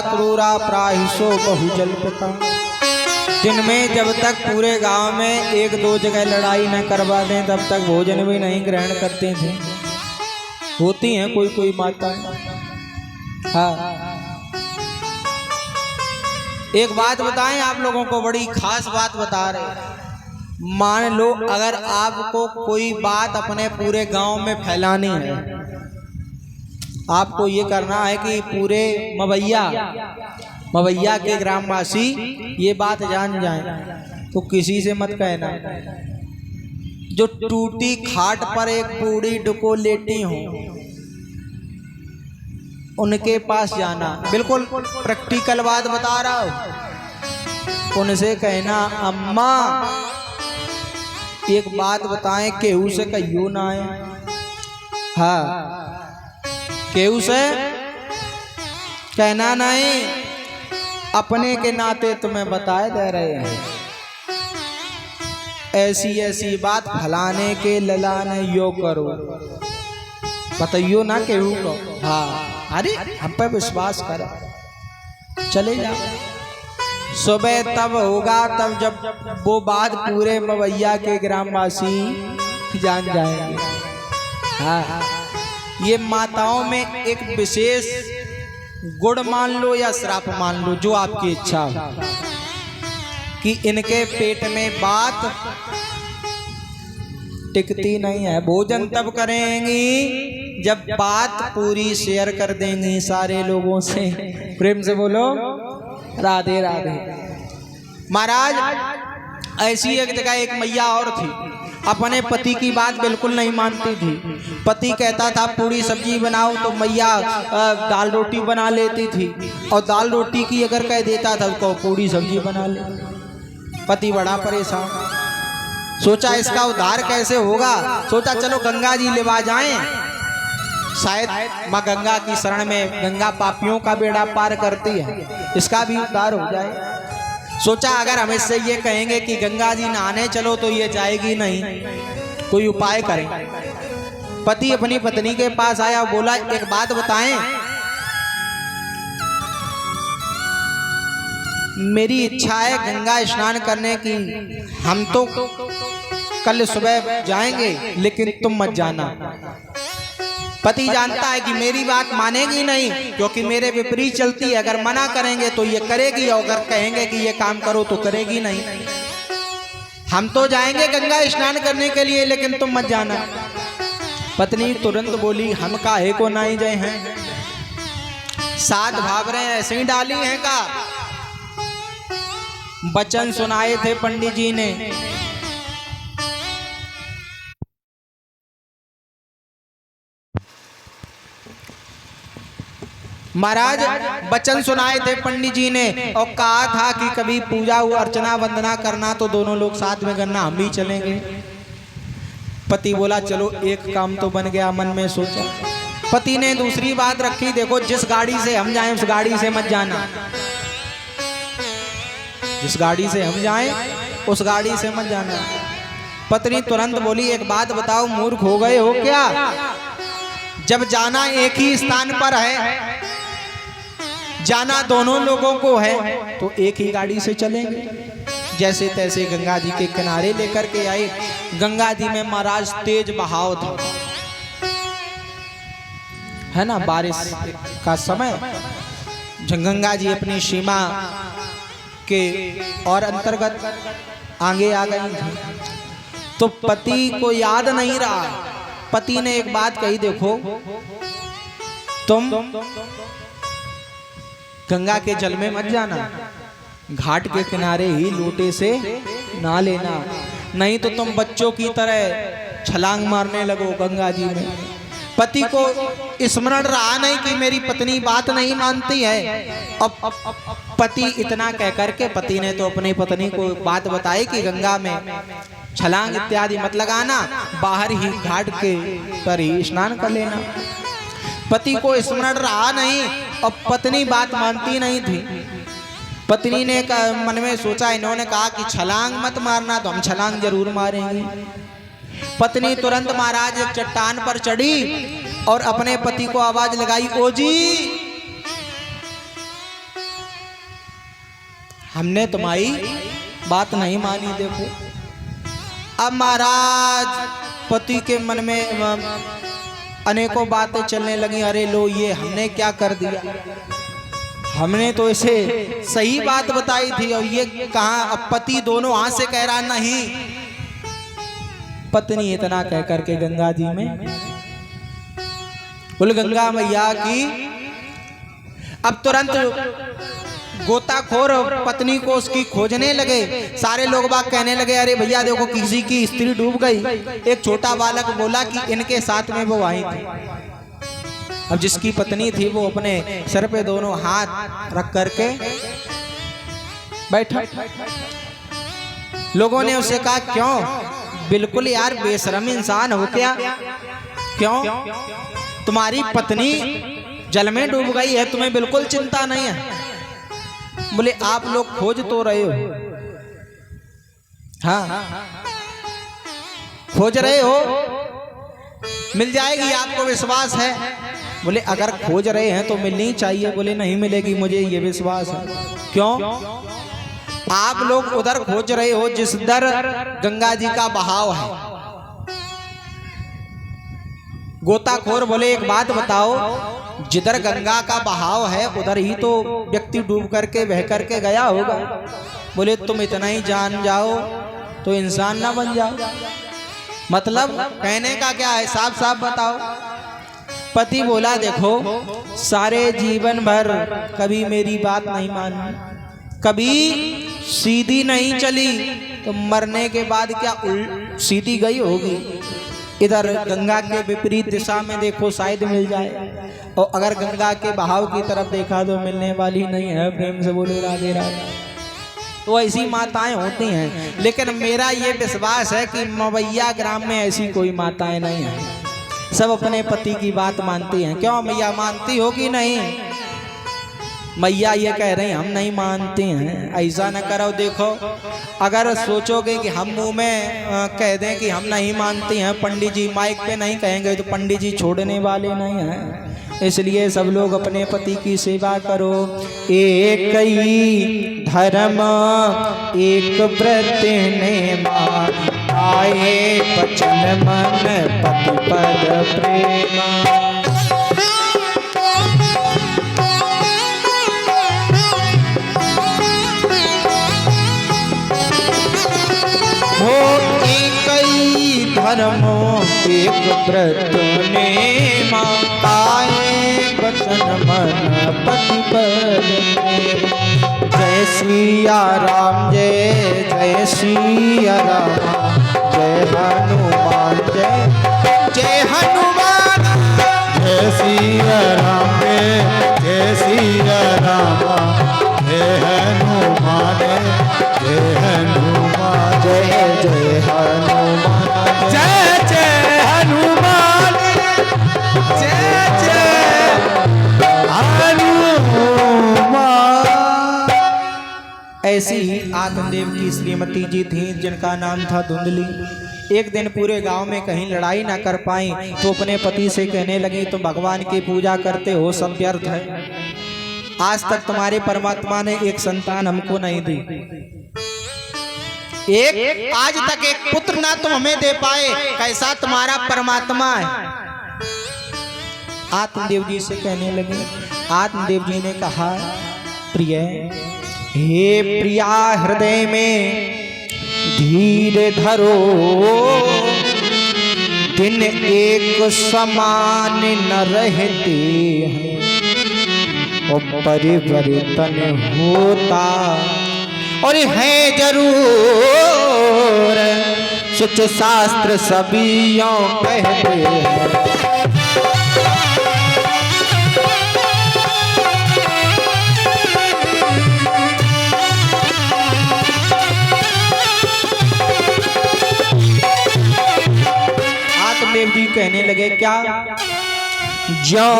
क्रूरा प्राहिसो बहुजल पिता। दिन में जब तक पूरे गांव में एक दो जगह लड़ाई न करवा दें तब तक भोजन भी नहीं ग्रहण करते थे। होती हैं कोई कोई माता। हाँ, एक बात बताएं आप लोगों को, बड़ी खास बात बता रहे। मान लो अगर आपको कोई बात अपने पूरे गांव में फैलानी है, आपको ये करना है कि पूरे मवैया के ग्रामवासी ये बात जान जाएं, तो किसी से मत कहना। जो टूटी खाट पर एक बूढ़ी डुको लेटी हो उनके पास जाना, बिल्कुल प्रैक्टिकल बात बता रहा हूं। उनसे कहना, अम्मा एक बात बताएं, केहू से कहियो ना आए। हाँ, केहू से कहना नहीं, अपने के नाते तुम्हें बताए दे रहे हैं। ऐसी ऐसी बात फलाने के ललाने यो करो, बताइयो ना केहू को। हाँ, अरे हम पे विश्वास करो, चले जाओ। सुबह तब होगा तब जब वो बात पूरे मवैया के ग्रामवासी जान जाएंगे। हाँ, ये माताओं में एक विशेष गुण मान लो या श्राप मान लो, जो आपकी इच्छा हो, कि इनके पेट में बात टिकती नहीं है। भोजन तब करेंगी जब बात पूरी शेयर कर देंगी सारे लोगों से। प्रेम से बोलो राधे राधे। महाराज, ऐसी एक जगह एक मैया और थी, अपने पति की बात बिल्कुल नहीं मानती थी। पति कहता था पूरी सब्जी बनाओ तो मैया दाल रोटी बना लेती थी, और दाल रोटी की अगर कह देता था तो पूरी सब्जी बना ले। पति बड़ा परेशान, सोचा इसका उद्धार कैसे होगा। सोचा चलो गंगा जी लेवा जाएं, शायद माँ गंगा की शरण में, गंगा पापियों का बेड़ा पार करती है, इसका भी उद्धार हो जाए। सोचा अगर हम इससे ये कहेंगे कि गंगा जी नहाने चलो तो ये जाएगी नहीं, कोई उपाय करें। पति अपनी पत्नी के पास आया, बोला एक बात बताएं, मेरी इच्छा है गंगा स्नान करने की, हम तो कल सुबह जाएंगे लेकिन तुम मत जाना। पति जानता है कि मेरी बात मानेगी नहीं, क्योंकि मेरे विपरीत चलती है। अगर मना करेंगे तो ये करेगी, और अगर कहेंगे कि ये काम करो तो करेगी नहीं। हम तो जाएंगे गंगा स्नान करने के लिए, लेकिन तुम मत जाना। पत्नी तुरंत बोली, हम काहे को नहीं जाए हैं, साथ भाग रहे हैं, ऐसे ही डाली हैं का। वचन सुनाए थे पंडित जी ने, महाराज वचन सुनाए थे पंडित जी ने, और कहा था कि कभी पूजा अर्चना वंदना करना तो दोनों लोग साथ में करना, हम भी चलेंगे। पति बोला चलो एक काम तो बन गया, मन में सोचा। पति ने दूसरी बात रखी, देखो जिस गाड़ी से हम जाएं उस गाड़ी से मत जाना, जिस गाड़ी से हम जाएं उस गाड़ी से मत जाना। पत्नी तुरंत बोली, एक बात बताओ, मूर्ख हो गए हो क्या? जब जाना एक ही स्थान पर है, जाना दोनों लोगों को है, तो एक ही गाड़ी से चलेंगे। जैसे तैसे गंगा जी के किनारे लेकर के आए। गंगा जी में महाराज तेज बहाव था, है ना, बारिश का समय। गंगा जी अपनी सीमा के और अंतर्गत आगे आ गई थी, तो पति को याद नहीं रहा। पति ने एक बात कही, देखो तुम गंगा के जल में मत जाना, घाट के किनारे ही लोटे से ना लेना, नहीं तो तुम बच्चों की तरह छलांग मारने लगो गंगा जी में। पति को स्मरण रहा नहीं कि मेरी पत्नी बात नहीं मानती है। अब पति इतना कह करके, पति ने तो अपनी पत्नी को बात बताई कि गंगा में छलांग इत्यादि मत लगाना, बाहर ही घाट के पर ही स्नान कर लेना। पति को स्मरण रहा नहीं, और पत्नी बात मानती नहीं थी। पत्नी ने मन में सोचा, इन्होंने कहा कि छलांग मत मारना, तो हम छलांग जरूर मारेंगे। पत्नी तुरंत महाराज एक चट्टान पर चढ़ी और अपने पति को आवाज लगाई, ओ जी हमने तुम्हारी बात नहीं मानी। देखो अब महाराज पति के मन में अनेकों बातें चलने लगी, अरे लो ये हमने क्या कर दिया, हमने तो इसे सही बात बताई थी और ये कहाँ। अब पति दोनों हाथ से कह रहा नहीं, पत्नी इतना कह करके गंगा जी में बोल गंगा मैया की। अब तुरंत गोताखोर पत्नी को उसकी खोजने लगे। सारे लोग बाग कहने लगे अरे भैया देखो किसी की स्त्री डूब गई। एक छोटा बालक बोला कि इनके साथ में वो आई थी। अब जिसकी पत्नी थी वो अपने सर पे दोनों हाथ रख करके बैठा। लोगों ने उसे कहा क्यों, बिल्कुल यार बेशरम इंसान हो क्या, क्यों तुम्हारी पत्नी जल में डूब गई है, तुम्हें बिल्कुल चिंता नहीं है। बोले आप लोग खोज तो रहे हो, हाँ खोज रहे हो, मिल जाएगी, आपको विश्वास है। बोले अगर खोज रहे हैं तो मिलनी चाहिए। बोले नहीं मिलेगी, मुझे ये विश्वास है। क्यों, आप लोग उधर खोज रहे हो जिस दर गंगा जी का बहाव है। गोताखोर बोले एक बात बताओ, जिधर गंगा का बहाव है उधर ही तो व्यक्ति डूब करके बह करके गया होगा। बोले तुम इतना ही जान जाओ तो इंसान ना बन जाओ। मतलब कहने का क्या है, साफ साफ बताओ। पति बोला देखो सारे जीवन भर कभी मेरी बात नहीं मानी, कभी सीधी नहीं चली, तो मरने के बाद क्या सीधी गई होगी। इधर गंगा के विपरीत दिशा में देखो शायद मिल जाए, और अगर गंगा के बहाव की तरफ देखा तो मिलने वाली नहीं है। प्रेम से बोलो राधे राधे। तो ऐसी माताएं होती हैं, लेकिन मेरा ये विश्वास है कि मवैया ग्राम में ऐसी कोई माताएं नहीं हैं। सब अपने पति की बात मानती हैं। क्यों मैया मानती हो कि नहीं? मैया ये कह रहे हैं हम नहीं मानते हैं। ऐसा न करो, देखो अगर सोचोगे कि हम मुंह में कह दें कि हम नहीं मानते हैं, पंडित जी माइक पे नहीं कहेंगे तो पंडित जी छोड़ने वाले नहीं हैं। इसलिए सब लोग अपने पति की सेवा करो। एक ही धर्म एक व्रत नेमा, आए बचन मन पति पद प्रेमा। हो एक ही धर्म एक व्रत नेमा, आए बचन मन पति पद प्रेमा। जय सिया राम जय जय सिया राम, जय हनुमान जय जय हनुमान। जय सिया राम जय सिया राम, जय हनुमान जय हनुमान। जय जय हनुमान जय जय हनुमान जय जय हनुमान। ऐसी ही आत्मदेव की श्रीमती जी थी जिनका नाम था धुंधली। एक दिन पूरे गांव में कहीं लड़ाई ना कर पाई तो अपने पति से कहने लगी तुम भगवान की पूजा करते हो, सब व्यर्थ है। आज तक तुम्हारे परमात्मा ने एक संतान हमको नहीं दी, एक आज तक एक पुत्र ना तुम हमें दे पाए, कैसा तुम्हारा परमात्मा है। आत्मदेव जी से कहने लगे। आत्मदेव जी ने कहा प्रिय, हे प्रिया हृदय में धीर धरो, दिन एक समान न रहते हैं, और परिवर्तन होता और है जरूर, सुच शास्त्र सबियों कहते हैं। आत्मदेव जी कहने लगे क्या? जो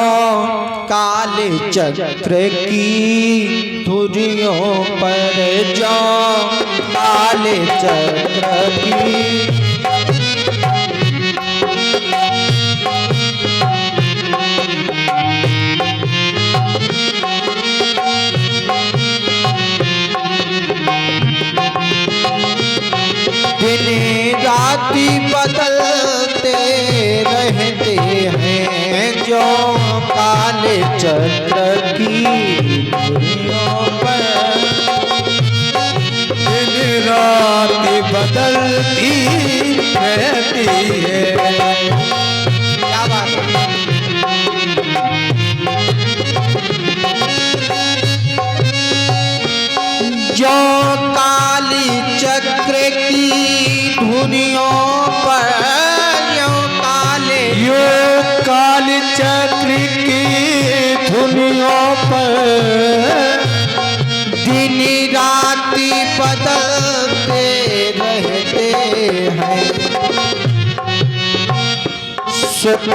काले चक्र की धुरियों पर, जो काले चक्र की चक्र की धुनियों पर दिन रात बदलती रहती है। क्या बात है। जो काली चक्र की धुनियों पर यो काल चक्र की धुनियों पर दिन राति बदलते रहते हैं। सुख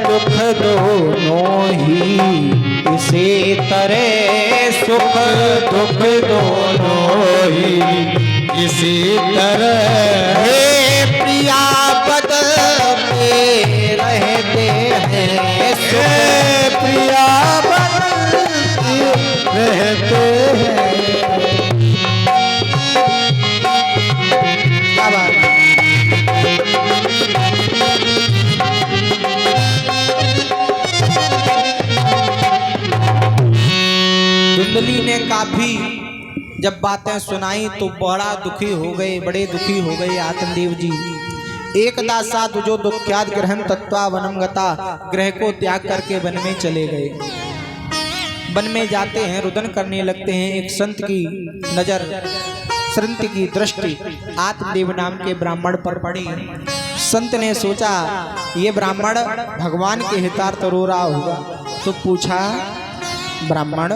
दुख दोनों ही इसी तरह, सुख दुख दोनों ही इसी तरह हे प्रिया बदलते रहते हैं। हे प्रिया बदलते रहते हैं। क्या बात है। धुंधली ने काफी जब बातें सुनाई तो बड़ा दुखी हो गए, बड़े दुखी हो गए आत्मदेव जी। एकदा साधु जो दुख्यात ग्रहण तत्वा वनम गता, ग्रह को त्याग करके वन में चले गए। वन में जाते हैं, रुदन करने लगते हैं। एक संत की नजर, संत की दृष्टि आत्मदेव नाम के ब्राह्मण पर पड़ी। संत ने सोचा ये ब्राह्मण भगवान के हितार्थ रो रहा होगा, तो पूछा ब्राह्मण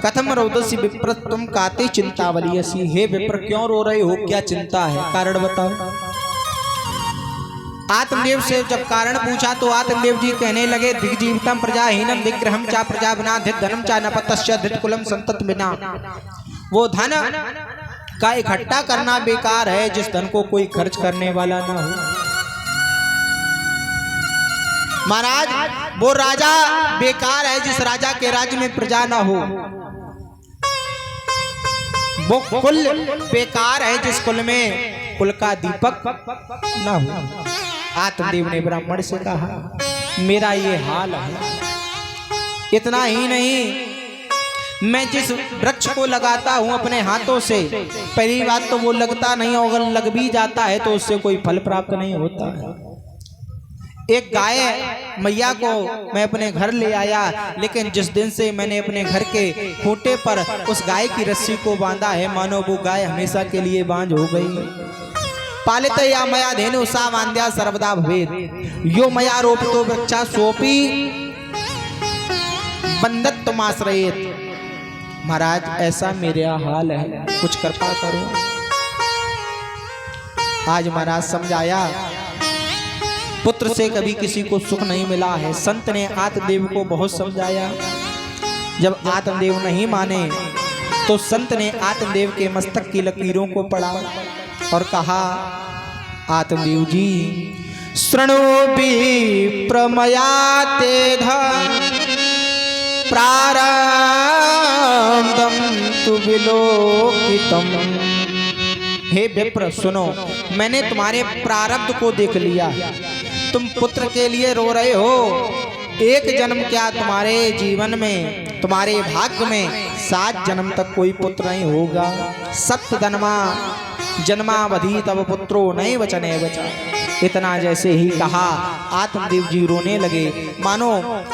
कथम रोदसी विप्र तुम काते चिंतावलियसी। हे विप्र क्यों रो रहे हो, क्या चिंता है, कारण बताओ। आत्मदेव से जब कारण पूछा तो आत्मदेव जी कहने लगे दिग्जीवितम प्रजाहीनम विग्रहम चा प्रजा बिना धित धनम चा नपतस्य धित कुलम संतत बिना। वो धन का इकट्ठा करना बेकार है जिस धन को कोई खर्च करने वाला ना हो। महाराज वो राजा बेकार है जिस राजा के राज्य में प्रजा ना हो। वो कुल बेकार है जिस कुल में कुल का दीपक ना हो। आत्मदेव ने ब्राह्मण से कहा मेरा ये हाल है। इतना ही नहीं, मैं जिस वृक्ष को लगाता हूं अपने हाथों से, पहली बात तो वो लगता नहीं, अगर लग भी जाता है तो उससे कोई फल प्राप्त नहीं होता है। एक गाय मैया को मैं अपने घर ले आया, लेकिन जिस दिन से मैंने अपने घर के खूंटे पर उस गाय की रस्सी को बांधा है, मानो वो गाय हमेशा के लिए बांझ हो गई। पालित या मया धेनु सा वांद्या सर्वदा भवेत्, यो मया रोपितो वृक्षा सोपी बंधत्वमाश्रयेत्। महाराज ऐसा मेरा हाल है, कुछ कृपा करो। आज महाराज समझाया पुत्र से कभी किसी को सुख नहीं मिला है। संत ने आत्मदेव को बहुत समझाया। जब आत्मदेव नहीं माने तो संत ने आत्मदेव के मस्तक की लकीरों को पढ़ा और कहा आत्मदेव जी शृणु प्रमया तेध प्रारब्धम तु विलोकितम। हे विप्र सुनो, मैंने तुम्हारे प्रारब्ध को देख लिया। तुम पुत्र के लिए रो रहे हो। एक जन्म क्या, तुम्हारे जीवन में, तुम्हारे भाग्य में 7 जन्म तक कोई पुत्र नहीं होगा। सप्त जन्मावधि तब पुत्रो नहीं वचने बचा। इतना जैसे ही कहा आत्मदेव जी रोने लगे, मानो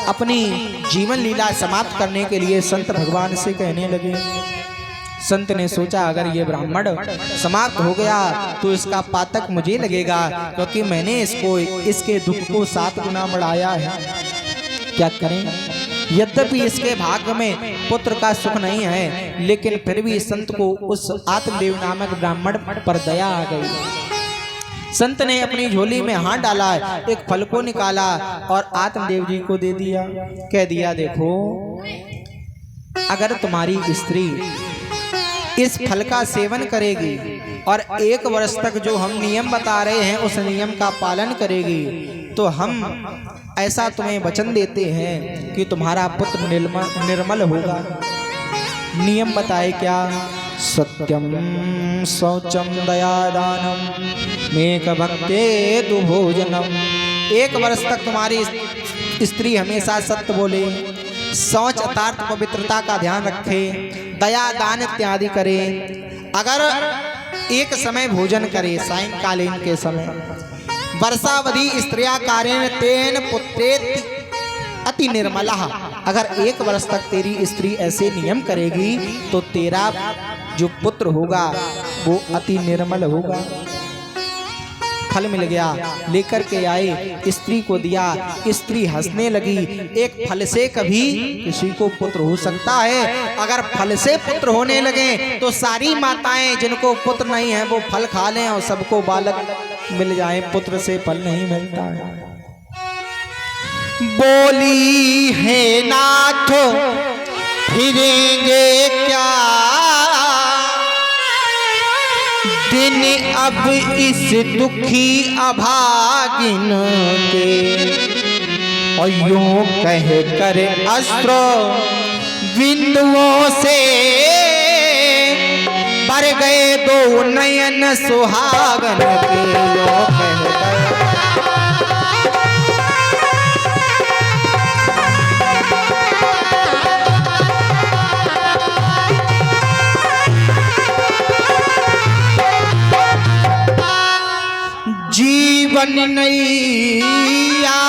अपनी जीवन लीला समाप्त करने के लिए संत भगवान से कहने लगे। संत ने सोचा अगर ये ब्राह्मण समाप्त हो गया तो इसका पातक मुझे लगेगा, क्योंकि मैंने इसके दुख को 7 गुना बढ़ाया है। क्या करें, यद्यपि इसके भाग्य में पुत्र का सुख नहीं है, लेकिन फिर भी संत को उस आत्मदेव नामक ब्राह्मण पर दया आ गई। संत ने अपनी झोली में हाथ डाला, एक फल को निकाला और आत्मदेव जी को दे दिया। कह दिया देखो, अगर तुम्हारी स्त्री इस फल का सेवन करेगी और 1 वर्ष तक जो हम नियम बता रहे हैं उस नियम का पालन करेगी, तो हम ऐसा तुम्हें वचन देते हैं कि तुम्हारा पुत्र निर्मल होगा। नियम बताए क्या? सत्यम शौचम दया दानम मेक भक्ते दुभोजनम। 1 वर्ष तक तुम्हारी स्त्री हमेशा सत्य बोले, शौच अर्थात पवित्रता का ध्यान रखे, दया दान इत्यादि करे। अगर एक समय भोजन करे सायंकालीन के समय, वर्षावधि स्त्रिया कारेण तेन पुत्रेति अति निर्मला, अगर 1 वर्ष तक तेरी स्त्री ऐसे नियम करेगी तो तेरा जो पुत्र होगा वो अति निर्मल होगा। फल मिल गया, लेकर के आए, स्त्री को दिया, स्त्री हंसने लगी। एक फल से कभी किसी को पुत्र हो सकता है? अगर फल से पुत्र होने लगे तो सारी माताएं जिनको पुत्र नहीं है वो फल खा लें और सबको बालक मिल जाए, पुत्र से फल नहीं मिलता है। बोली है नाथ फिरेंगे क्या दिन अब इस दुखी अभागिन के, और यूं कह कर अस्त्र बिंदुओं से भर गए 2 नयन सुहागन के। यूं कह कर जीवन नैया।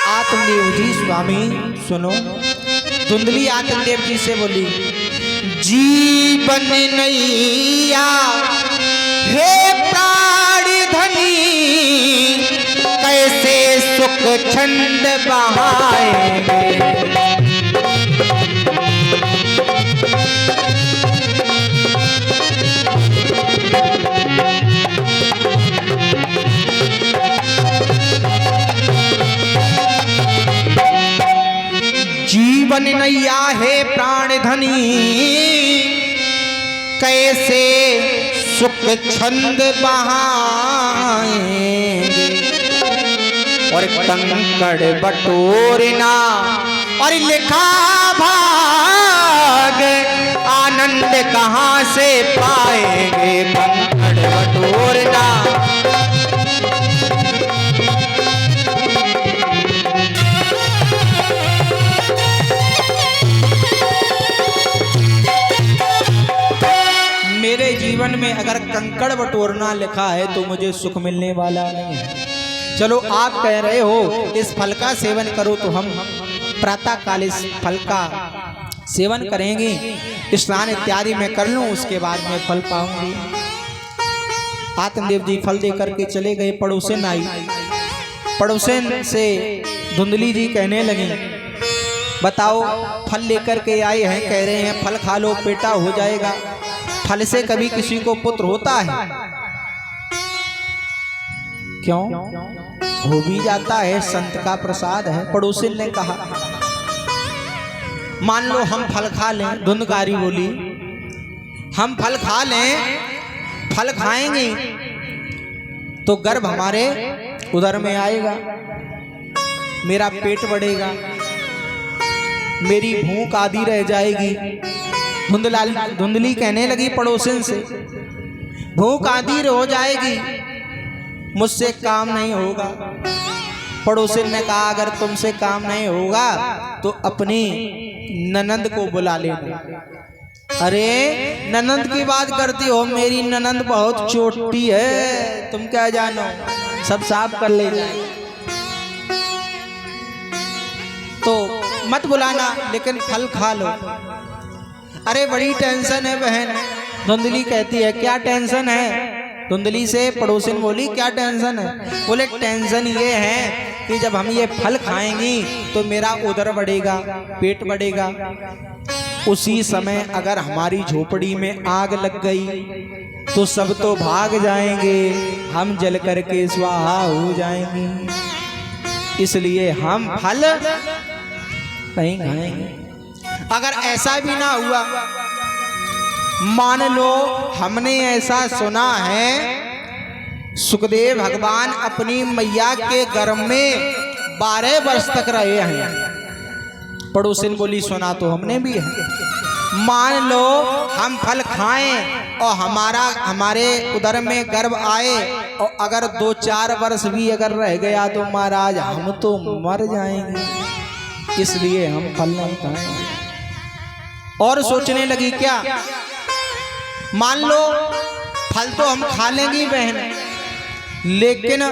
आत्मदेव जी स्वामी सुनो, धुंधली आत्मदेव जी से बोली, जीवन नैया हे प्राण धनी, कैसे सुख छंद बहाएंगे। जीवन नैया है प्राण धनी, कैसे सुख छंद बहाएंगे। और कंकड़ बटोरना और लिखा भाग, आनंद कहाँ से पाएंगे। कंकड़ बटोरना मेरे जीवन में अगर कंकड़ बटोरना लिखा है तो मुझे सुख मिलने वाला नहीं है। चलो आप कह रहे हो इस फल का सेवन करो, तो हम प्रातः काल इस फल का सेवन करेंगे, स्नान इत्यादि में कर लूं, उसके बाद में फल पाऊंगी। आत्मदेव जी फल देकर के चले गए। पड़ोसन आई, पड़ोसन से धुंधली जी कहने लगी, बताओ फल लेकर के आए हैं, कह रहे हैं फल खा लो बेटा हो जाएगा। फल से कभी किसी को पुत्र होता है? क्यों? हो भी जाता है, संत का प्रसाद है। पड़ोसिन ने कहा, मान लो हम फल खा लें। धुंधकारी बोली, हम फल खा लें, फल खाएंगे तो गर्भ हमारे उदर में आएगा, मेरा पेट बढ़ेगा, मेरी भूख आदि रह जाएगी। धुंधली कहने लगी पड़ोसन से, भूख आदि हो जाएगी, मुझसे काम नहीं होगा। पड़ोसन ने कहा, अगर तुमसे काम नहीं होगा तो अपनी ननंद को बुला लेना। अरे ननंद की बात करती हो, मेरी ननंद बहुत छोटी है, तुम क्या जानो, सब साफ कर ले जाए। तो मत बुलाना, लेकिन फल खा लो। अरे बड़ी टेंशन है बहन। धुंधली कहती है, क्या टेंशन है? धुंधली से पड़ोसिन बोली, क्या टेंशन है? बोले टेंशन ये है कि जब हम ये फल खाएंगी तो मेरा उदर बढ़ेगा, पेट बढ़ेगा। उसी समय अगर हमारी झोपड़ी में आग लग गई तो सब तो भाग जाएंगे, हम जल करके स्वाहा हो जाएंगे, इसलिए हम फल नहीं खाएंगे। अगर ऐसा भी ना हुआ, मान लो हमने ऐसा सुना है सुखदेव भगवान अपनी मैया के गर्भ में 12 वर्ष तक रहे हैं। पड़ोसिन बोली, सुना तो हमने भी है। मान लो हम फल खाएं और हमारे उदर में गर्भ आए और अगर 2-4 वर्ष भी अगर रह गया तो महाराज हम तो मर जाएंगे। इसलिए हम फल नहीं खाएंगे। और सोचने लगी क्या, मान लो फल तो हम खा लेंगी बहन, लेकिन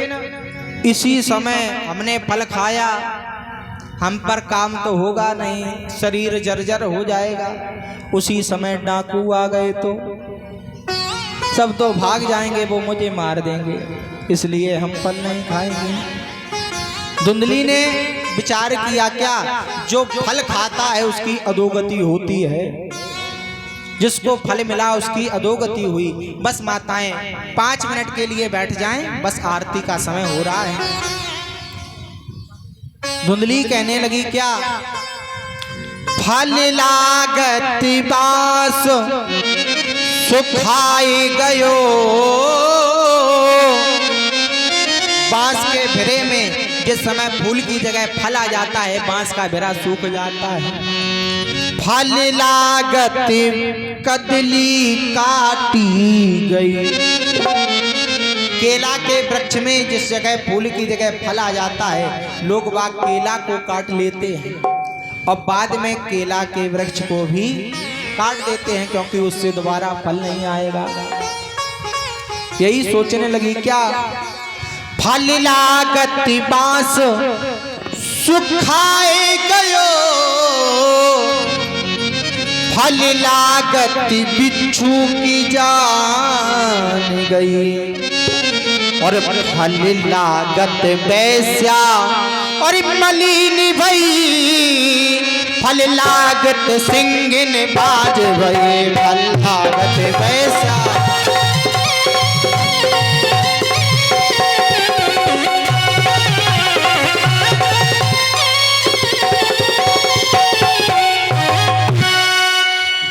इसी समय हमने फल खाया, हम पर काम तो होगा नहीं, शरीर जर्जर हो जाएगा। उसी समय डाकू आ गए तो सब तो भाग जाएंगे, वो मुझे मार देंगे, इसलिए हम फल नहीं खाएंगे। धुंधली ने विचार किया क्या, जो फल खाता है उसकी अधोगति होती है, जिसको फल मिला उसकी अधोगति हुई। बस माताएं 5 मिनट के लिए बैठ जाएं, बस आरती का समय हो रहा है। धुंधली कहने लगी क्या, फल लागत बास सुखाई गयो। बांस के भिरे में जिस समय फूल की जगह फल आ जाता है, बांस का भिरा सूख जाता है। फल लागत कदली काटी गई। केला के वृक्ष में जिस जगह फूल की जगह फल आ जाता है, लोग बाग केला को काट लेते हैं और बाद में केला के वृक्ष को भी काट देते हैं, क्योंकि उससे दोबारा फल नहीं आएगा। यही सोचने लगी क्या, फल लागत बांस सुखाए गयो। फल लागत बिच्छू की जान गई। और फल लागत वैश्या और मलिनी भई। फल लागत सिंगिन बाज भई। फल लागत वैश्या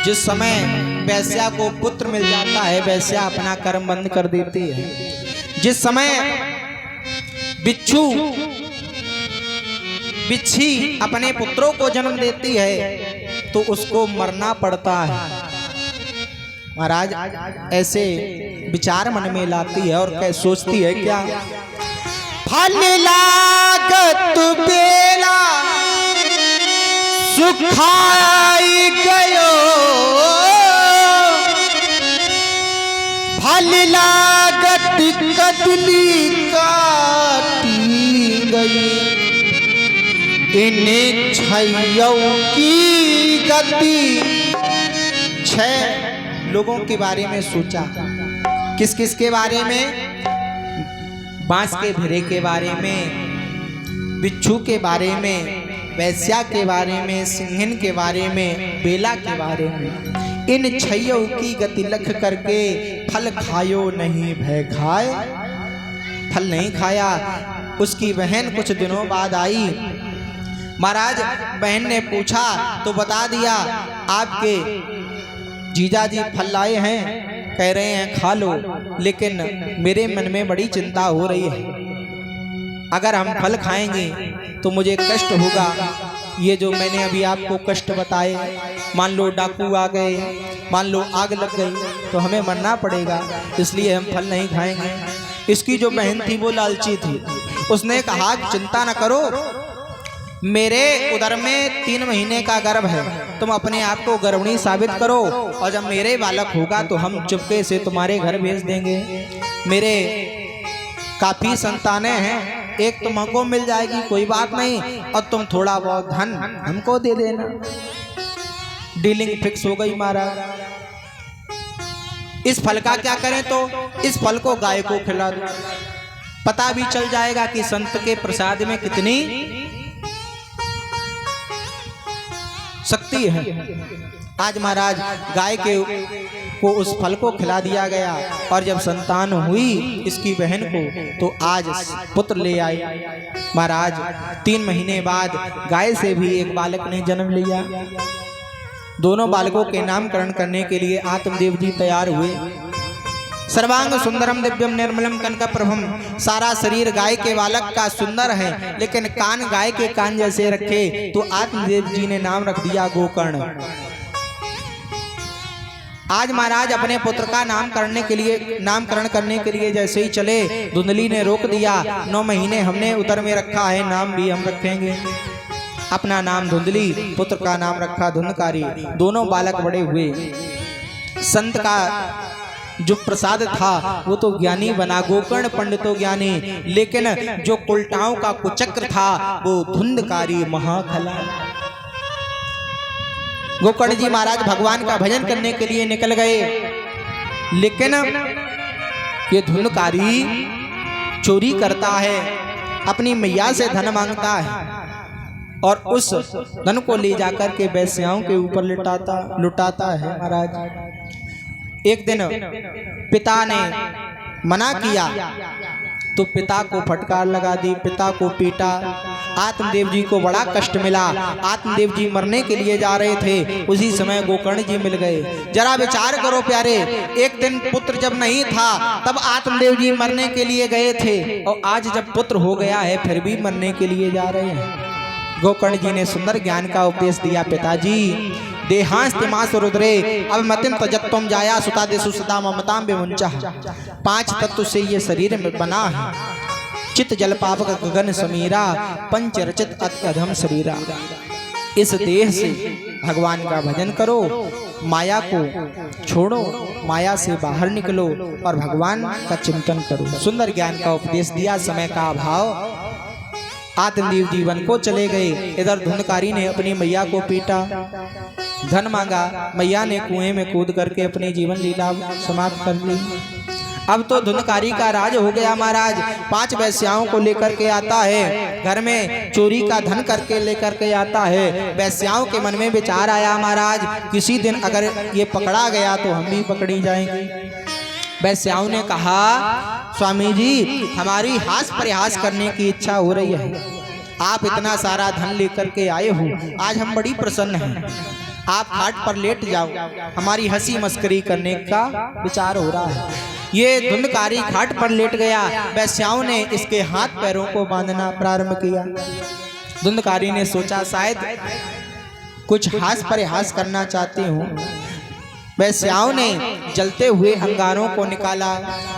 जिस समय वैश्या को पुत्र मिल जाता है, वैश्या अपना कर्म बंद कर देती है। जिस समय बिच्छू बिच्छी अपने पुत्रों को जन्म देती है तो उसको मरना पड़ता है। महाराज ऐसे विचार मन में लाती है और क्या सोचती है क्या, फल लागत बेला सुखाई गयो। फल लागत कदली काटी गई। इन छैयों की गति। 6 लोगों के बारे में सोचा। किस किस के बारे में? बांस के भिरे के बारे में, बिच्छू के बारे में, वैश्या के बारे में, सिंहन के बारे में, बेला के बारे में। इन छैयों की गति लख करके फल खायो नहीं भय खाए। फल नहीं खाया। उसकी बहन कुछ दिनों बाद आई। महाराज बहन ने पूछा तो बता दिया, आपके जीजाजी फल लाए हैं, कह रहे हैं खा लो, लेकिन मेरे मन में बड़ी चिंता हो रही है। अगर हम फल खाएंगे तो मुझे कष्ट होगा। ये जो मैंने अभी आपको कष्ट बताए, मान लो डाकू आ गए, मान लो आग लग गई तो हमें मरना पड़ेगा, इसलिए हम फल नहीं खाएंगे। इसकी जो बहन थी वो लालची थी। उसने कहा चिंता न करो, मेरे उदर में 3 महीने का गर्भ है, तुम अपने आप को गर्भिणी साबित करो और जब मेरे बालक होगा तो हम चुपके से तुम्हारे घर भेज देंगे। मेरे काफी संतानें हैं, एक तुमको मिल जाएगी, कोई बात नहीं, और तुम थोड़ा बहुत धन हमको दे देना। डीलिंग फिक्स हो गई महाराज। इस फल का क्या करें, तो इस फल को गाय को खिला दो, पता भी चल जाएगा कि संत के प्रसाद में कितनी शक्ति है। आज महाराज गाय को उस फल को खिला दिया गया और जब संतान हुई इसकी बहन को तो आज पुत्र ले आई। महाराज 3 महीने बाद गाय से भी एक बालक ने जन्म लिया। दोनों बालकों के नामकरण करने के लिए आत्मदेव जी तैयार हुए। सर्वांग सुंदरम दिव्यम निर्मलम कनकप्रभम। सारा शरीर गाय के बालक का सुंदर है, लेकिन कान गाय के कान जैसे रखे तो आत्मदेव जी ने नाम रख दिया गोकर्ण। आज महाराज अपने पुत्र का नामकरण करने के लिए जैसे ही चले, धुंधली ने रोक दिया। 9 महीने हमने उदर में रखा है, नाम भी हम रखेंगे। अपना नाम धुंधली, पुत्र का नाम रखा धुंधकारी। दोनों बालक बड़े हुए। संत का जो प्रसाद था वो तो ज्ञानी बना, गोकर्ण पंडितो ज्ञानी, लेकिन जो उल्टाओं का कुचक्र था वो धुंधकारी महाखला। गोकर्ण जी महाराज भगवान का भजन करने के लिए निकल गए, लेकिन ये धुंधकारी चोरी करता है, अपनी मैया से धन मांगता है और उस धन को ले जाकर के वेश्याओं के ऊपर लुटाता है महाराज। एक दिन पिता ने मना किया तो पिता को फटकार लगा दी, पिता को पीटा। आत्मदेव जी को बड़ा कष्ट मिला। आत्मदेव जी मरने के लिए जा रहे थे, उसी समय गोकर्ण जी मिल गए। जरा विचार करो प्यारे, एक दिन पुत्र जब नहीं था तब आत्मदेव जी मरने के लिए गए थे, और आज जब पुत्र हो गया है फिर भी मरने के लिए जा रहे हैं। गोकर्ण जी ने सुंदर ज्ञान का उपदेश दिया, पिताजी देहांस्तिमास रुद्रे अब मतिम तजत्तम जाया सुतादेशु सदा ममताम विमुंचा। 5 तत्व से ये शरीर में बना है, चित जल पावक गगन समीरा, पंच रचित अधम शरीरा। इस देह से भगवान का भजन करो, माया को छोड़ो, माया से बाहर निकलो और भगवान का चिंतन करो। सुंदर ज्ञान का उपदेश दिया। समय का अभाव, आत्मदेव जीवन को चले गए। इधर धुंधकारी ने अपनी मैया को पीटा, धन मांगा, मैया ने कुएं में कूद करके अपनी जीवन लीला समाप्त कर ली। अब तो धुंधकारी का राज हो गया महाराज। 5 वेश्याओं को लेकर के आता है, घर में चोरी का धन करके लेकर के आता है। वेश्याओं के मन में विचार आया, महाराज किसी दिन अगर ये पकड़ा गया तो हम भी पकड़ी जाएंगे। वेश्याओं ने कहा, स्वामी जी हमारी हास प्रयास करने की इच्छा हो रही है, आप इतना सारा धन लेकर के आए हो, आज हम बड़ी प्रसन्न हैं, आप खाट पर लेट जाओ, हमारी हंसी मस्करी करने का विचार हो रहा है। ये धुंधकारी खाट पर लेट गया। वेश्याओं ने इसके हाथ पैरों को बांधना प्रारंभ किया। धुंधकारी ने सोचा शायद कुछ हास परिहास करना चाहती हूँ। वेश्याओं ने जलते हुए अंगारों को निकाला,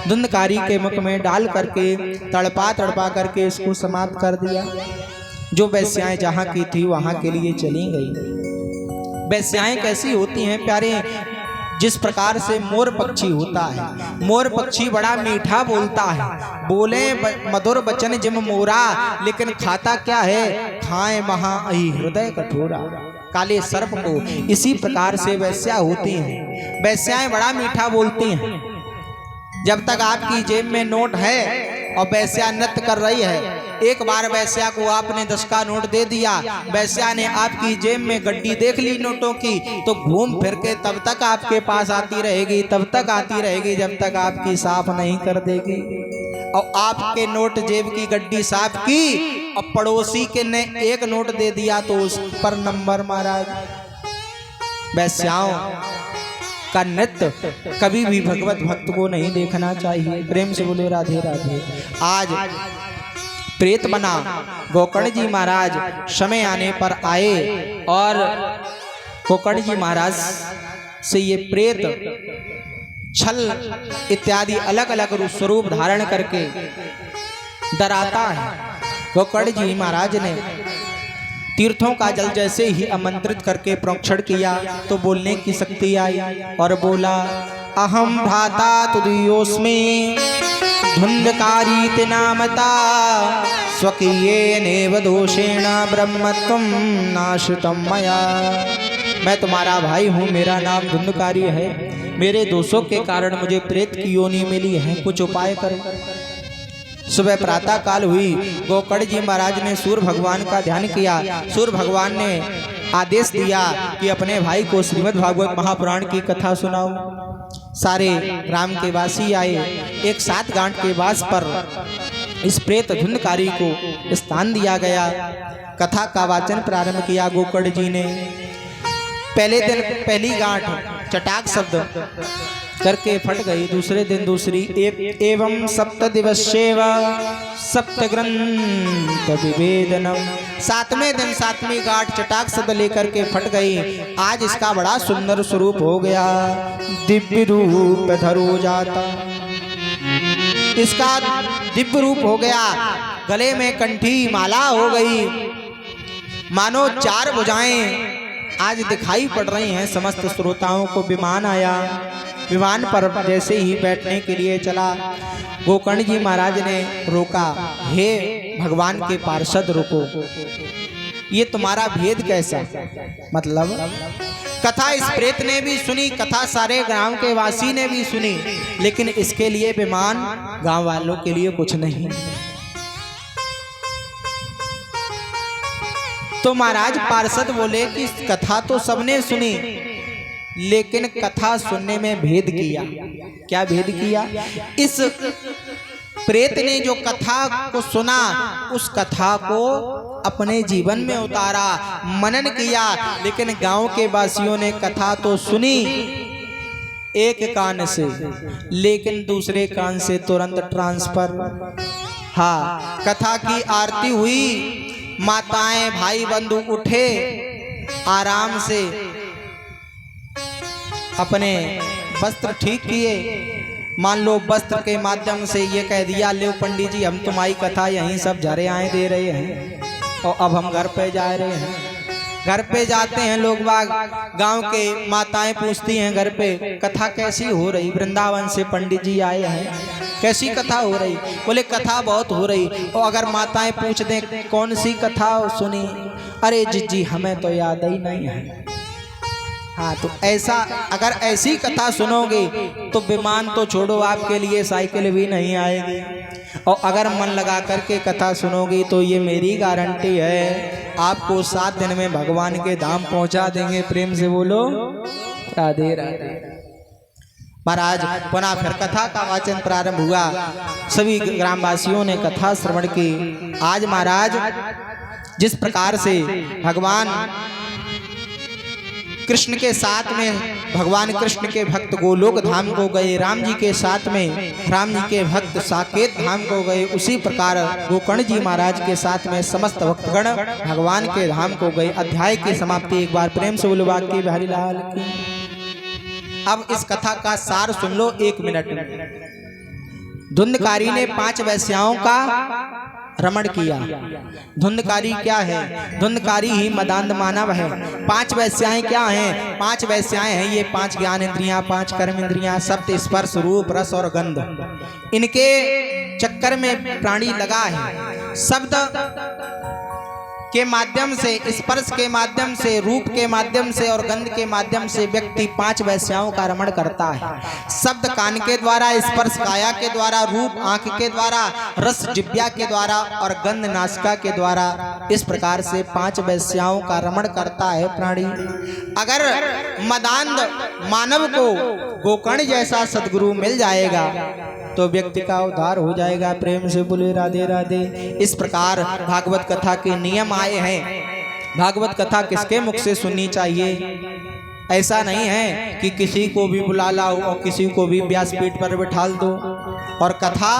धुंधकारी के मुख में डाल करके तड़पा तड़पा करके इसको समाप्त कर दिया। जो वेश्याएं जहाँ की थी वहाँ के लिए चली गई। वेश्याएं कैसी होती हैं प्यारे, जिस प्रकार से मोर पक्षी होता है। मोर पक्षी बड़ा मीठा बोलता है, बोले मधुर बचन जिम मोरा, लेकिन खाता क्या है, खाए महा अहि हृदय कठोरा। काले सर्प को इसी प्रकार से वेश्या होती हैं। वेश्याएं बड़ा मीठा बोलती हैं। जब तक आपकी जेब में नोट है और वेश्या नृत्य कर रही है, एक बार वेश्या को आपने 10 का नोट दे दिया, वेश्या ने आपकी जेब में गड्डी देख ली नोटों की, तो घूम फिर के तब तक आपके पास आती रहेगी, तब तक आती रहेगी जब तक आपकी साफ नहीं कर देगी। और आपके नोट जेब की गड्डी साफ की और पड़ोसी के ने एक नोट दे दिया तो उस पर नंबर महाराज। वेश्याओं का नृत्य कभी भी भगवत भक्त को नहीं देखना चाहिए। प्रेम से बोले राधे राधे। आज प्रेत बना गोकर्ण जी महाराज समय आने पर आए और गोकर्ण जी महाराज से ये प्रेत छल इत्यादि अलग अलग स्वरूप धारण करके डराता है। गोकर्ण जी महाराज ने तीर्थों का जल जैसे ही आमंत्रित करके प्रोक्षण किया तो बोलने की शक्ति आई और बोला, अहम भ्राता तुदयोस्मि धुंधकारी नामता स्वकीयेनेव दोषेण ब्रह्मत्वं नाशितं मया। मैं तुम्हारा भाई हूँ, मेरा नाम धुंधकारी है, मेरे दोषों के कारण मुझे प्रेत की योनि मिली है, कुछ उपाय करो। सुबह प्रातः काल हुई, गोकर्ण जी महाराज ने सूर्य भगवान का ध्यान किया। सूर्य भगवान ने आदेश दिया कि अपने भाई को श्रीमद् भागवत महापुराण की कथा सुनाओ। सारे ग्राम के वासी आए। एक 7 गांठ के वास पर इस प्रेत धुंधकारी को स्थान दिया गया। कथा का वाचन प्रारंभ किया गोकर्ण जी ने। पहले दिन पहली गांठ चटाक शब्द करके फट गई, दूसरे दिन दूसरी। एवं 7 दिवसेव 7 ग्रंथ विवेदनम। 7वें दिन 7वीं गांठ चटाक शब्द लेकर के फट गई। आज इसका बड़ा सुंदर स्वरूप हो गया, दिव्य रूप धरो जाता। इसका दिव्य रूप हो गया, गले में कंठी माला हो गई, मानो चार भुजाएं आज दिखाई पड़ रही हैं समस्त श्रोताओं को। विमान आया, विमान पर जैसे ही बैठने के लिए चला, गोकर्ण जी महाराज ने रोका, हे भगवान के पार्षद रुको, ये तुम्हारा भेद कैसा? मतलब कथा इस प्रेत ने भी सुनी, कथा सारे गांव के वासी ने भी सुनी, लेकिन इसके लिए विमान गांव वालों के लिए कुछ नहीं। तो महाराज पार्षद बोले कि कथा तो सबने सुनी, लेकिन कथा सुनने में भेद किया। क्या भेद किया? इस प्रेत ने जो कथा को सुना, उस कथा को अपने जीवन में उतारा, मनन किया, लेकिन गांव के वासियों ने कथा तो सुनी एक कान से, लेकिन दूसरे कान से तुरंत ट्रांसफर। हाँ, कथा की आरती हुई, माताएं भाई बंधु उठे, आराम से अपने वस्त्र ठीक किए। मान लो वस्त्र के माध्यम से ये कह दिया, ले पंडित जी हम तुम्हारी कथा यहीं सब झरे आए दे रहे हैं और अब हम घर पे जा रहे हैं। घर पे जाते हैं लोग बाग, गांव के माताएं पूछती हैं घर पे, कथा कैसी हो रही? वृंदावन से पंडित जी आए हैं, कैसी कथा हो रही? बोले कथा बहुत हो रही। और अगर माताएं पूछ दें कौन सी कथा सुनी? अरे जी हमें तो याद ही नहीं है। हाँ, तो ऐसा अगर ऐसी कथा सुनोगे तो विमान तो छोड़ो, आपके लिए साइकिल भी नहीं आएगी। और अगर मन लगा करके कथा सुनोगी तो ये मेरी गारंटी है, आपको 7 दिन में भगवान के धाम पहुंचा देंगे। प्रेम से बोलो राधे राधे। महाराज पुनः फिर कथा का वाचन प्रारंभ हुआ। सभी ग्रामवासियों ने कथा श्रवण की। आज महाराज जिस प्रकार से भगवान कृष्ण के साथ में भगवान कृष्ण के भक्त गोलोक धाम को गए, राम जी के साथ में राम जी के भक्त साकेत धाम को गए, उसी प्रकार गोकर्ण जी महाराज के साथ में समस्त भक्तगण भगवान के धाम को गए। अध्याय की समाप्ति। एक बार प्रेम से बोलो बाकी बिहारी लाल की। अब इस कथा का सार सुन लो 1 मिनट। धुंधकारी ने 5 वैश्याओं का रमण किया। धुंधकारी क्या है? धुंधकारी ही मदांध मानव है। 5 वैश्याएं क्या हैं? 5 वैश्याएं हैं ये 5 ज्ञान इंद्रियां, 5 कर्म इंद्रियां, सप्त स्पर्श रूप रस और गंध। इनके चक्कर में प्राणी लगा है। शब्द के माध्यम से, स्पर्श के माध्यम से, रूप के माध्यम से और गंध के माध्यम से व्यक्ति 5 वैश्याओं का रमण करता है। शब्द कान के द्वारा, स्पर्श काया के द्वारा, रूप आंख के द्वारा, रस जिह्वा के द्वारा और गंध नासिका के द्वारा। इस प्रकार से 5 वैश्याओं का रमण करता है प्राणी। अगर मदांध मानव को गोकर्ण जैसा सदगुरु मिल जाएगा तो व्यक्ति का उद्धार हो जाएगा। प्रेम से बोले राधे राधे। इस प्रकार भागवत कथा के नियम आए हैं। भागवत कथा किसके मुख से सुननी चाहिए? ऐसा नहीं है कि किसी को भी बुला लाओ और किसी को भी व्यासपीठ पर बिठाल दो। और कथा